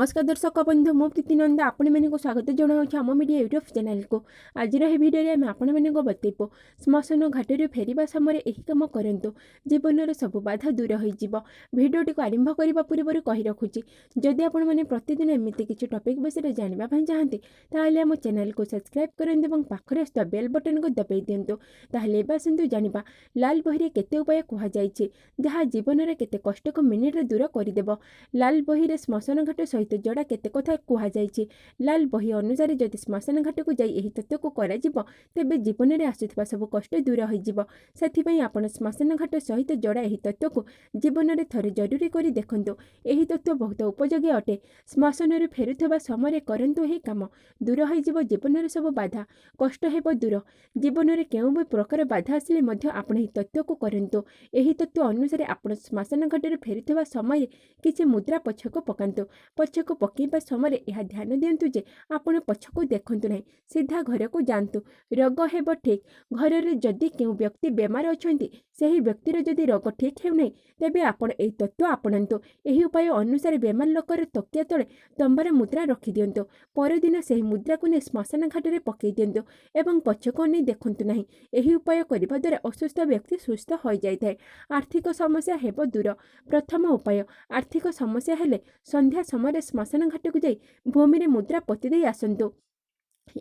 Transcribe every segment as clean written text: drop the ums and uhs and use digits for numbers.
नमस्कार दर्शक बंधु मु प्रीति नंदा आपण मानक स्वागत जनाऊँ आम मीडिया यूट्यूब चैनल को आज भिडियो में आपण मानक बतैबू श्मशान घाटी फेरवा समय यही कम करूँ जीवन सब बाधा दूर हो भिडियोटी को आरंभ करने पूर्व कही रखुच्छी जदि आपण मैंने प्रतिदिन एमती किसी टॉपिक विषय जानवाई चाहते ताहले आम चैनल को सब्सक्राइब करूँ पाखरे आसुवा बेल बटन को दबाई दिंतु ताहले आसतु जानिबा लाल बही केते उपाय कहुई जहाँ जीवन में केते कष्ट को मिनिट्रे दूर करदेव लाल बही श्मशान घाट सहित जड़ा केते कथा कहुई लाल बही अनुसार जदि श्मशान घाट को जाई तत्व को करा तेबे जीवन में आसुवा सब कष्ट दूर होई आपण श्मशान घाट सहित जड़ा यही तत्व को जीवन में थरे जरूरी कर देखु यही तत्व बहुत उपयोगी अटे श्मशान फेरुवा समय करंतु यही काम दूर हो जीवन सब बाधा कष्ट हेब दूर जीवन में केउ भी प्रकार बाधा आसिले आपण यही तत्व को करंतु यही तत्व अनुसार आपण श्मशान घाट फेरुवा समय किसी मुद्रा पछक पकांतु पछक पकईवा समय यह ध्यान दिंतु जे आपण पछक देखु ना सीधा घर को जातु रोग हेब ठीक घर में जदि केउ व्यक्ति बेमार अच्छा से व्यक्तिर जदि रोग ठीक होना तेबे आपण यही तत्व आपणतु यही उपाय अनुसार बेमार लोकर तकिया तले तंबार मुद्रा रखी दिंतु परदिन से मुद्रा को नहीं श्मशान घाट में पकई दिंतु एवं पछक नहीं देखु ना यही उपाय करने द्वारा असुस्थ व्यक्ति सुस्थ हो जाए आर्थिक समस्या हेब दूर प्रथम उपाय आर्थिक समस्या हेले संध्या समय श्मशान घाट को जाई भूमि में मुद्रा पोति दे आसंतु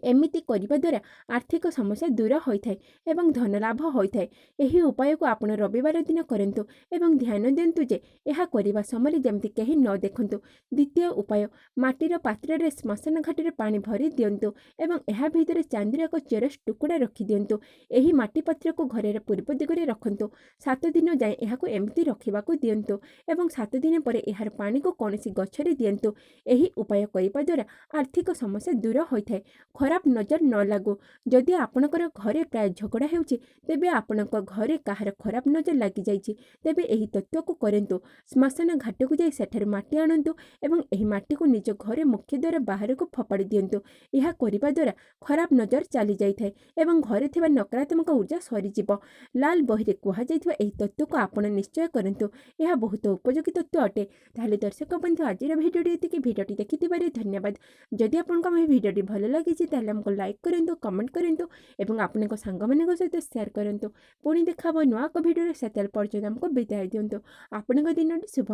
एमिति करने द्वारा आर्थिक समस्या दूर होता है एवं धन लाभ होता है यही उपाय को आपण रविवार दिन करंतु एवं ध्यान दिंतु जे यह करने समय जमती कहीं न देखु द्वितीय उपाय माटीर पात्र रे श्मशान घाटी रे पानी भरी दिंतु एवं यह भीतर चांदीर एक चेरस टुकड़ा रखी दिंतु यही माटी पात्र को घर पूर्व दिगरे रखंतु 7 दिन जाए यह एमती रखा दिंतु एवं 7 दिन पर यार पानी को कौन गछरे दिंतु यही उपाय करने द्वारा आर्थिक समस्या दूर होता है खराब नजर न लागू जदि आपणकर घरे प्राय झगड़ा होउछि तेबे आपणक घरे काहार खराब नजर लागी जाइछि तेबे एही तत्व को करंतु श्मशान घाट को जाई सेठर माटी आनंतु एवं एही माटी को निज घरे मुख्य द्वार बाहर को फपाड़ी दियंतु यह करिबा द्वारा खराब नजर चली जाई थाए एवं घरे थिबा नकारात्मक ऊर्जा सरी जिवो लाल बही रे कुहा जाइथिबा एही तत्व को आपण निश्चय करंतु यह बहुत उपयोगी तत्व अटे ताहले दर्शक बंधु आजिर भिडियोटी एतिकी भिडियोटी देखिथिबारे धन्यवाद जदि आपनको हम भिडियोटी भल लागिछि ताहले हमको लाइक करंतु कमेंट करंतु एवं आपनक सांग मानक सहित शेयर करंतु पुणी देखाबो नुआ को भिडियो सेतेल पर्यंत हमको बिताई दियंतु आपनक दिन शुभ।